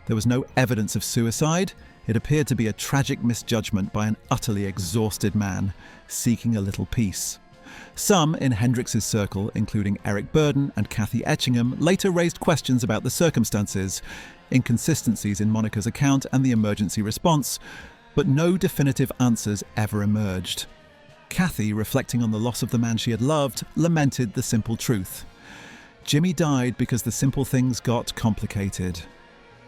There was no evidence of suicide. It appeared to be a tragic misjudgment by an utterly exhausted man seeking a little peace. Some in Hendrix's circle, including Eric Burdon and Kathy Etchingham, later raised questions about the circumstances, inconsistencies in Monica's account and the emergency response, but no definitive answers ever emerged. Kathy, reflecting on the loss of the man she had loved, lamented the simple truth. Jimmy died because the simple things got complicated.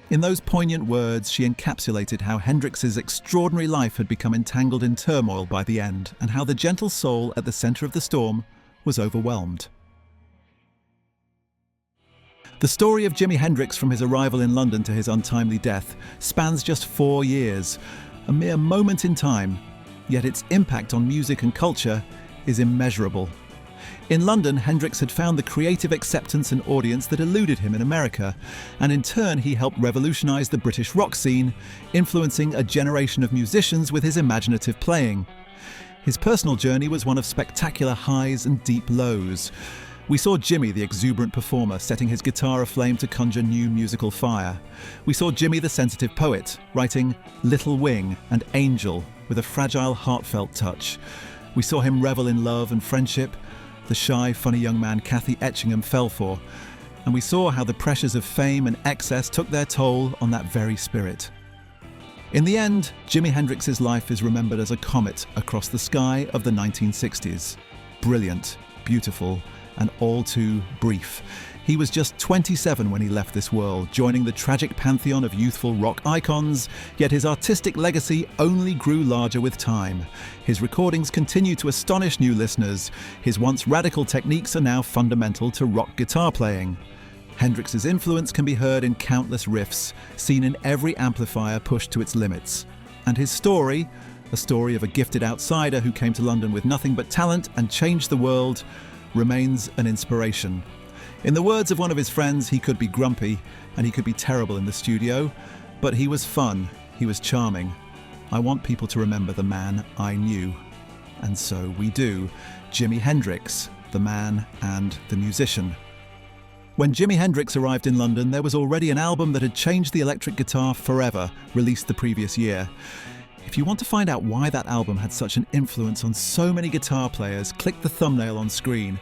In those poignant words, she encapsulated how Hendrix's extraordinary life had become entangled in turmoil by the end, and how the gentle soul at the centre of the storm was overwhelmed. The story of Jimi Hendrix from his arrival in London to his untimely death spans just 4 years, a mere moment in time. Yet its impact on music and culture is immeasurable. In London, Hendrix had found the creative acceptance and audience that eluded him in America, and in turn he helped revolutionise the British rock scene, influencing a generation of musicians with his imaginative playing. His personal journey was one of spectacular highs and deep lows. We saw Jimmy, the exuberant performer, setting his guitar aflame to conjure new musical fire. We saw Jimmy, the sensitive poet, writing Little Wing and Angel with a fragile, heartfelt touch. We saw him revel in love and friendship, the shy, funny young man Kathy Etchingham fell for, and we saw how the pressures of fame and excess took their toll on that very spirit. In the end, Jimi Hendrix's life is remembered as a comet across the sky of the 1960s. Brilliant, beautiful, and all too brief. He was just 27 when he left this world, joining the tragic pantheon of youthful rock icons, yet his artistic legacy only grew larger with time. His recordings continue to astonish new listeners. His once radical techniques are now fundamental to rock guitar playing. Hendrix's influence can be heard in countless riffs, seen in every amplifier pushed to its limits. And his story, a story of a gifted outsider who came to London with nothing but talent and changed the world, remains an inspiration. In the words of one of his friends, he could be grumpy and he could be terrible in the studio, but he was fun, he was charming. I want people to remember the man I knew. And so we do. Jimi Hendrix, the man and the musician. When Jimi Hendrix arrived in London, there was already an album that had changed the electric guitar forever, released the previous year. If you want to find out why that album had such an influence on so many guitar players, click the thumbnail on screen.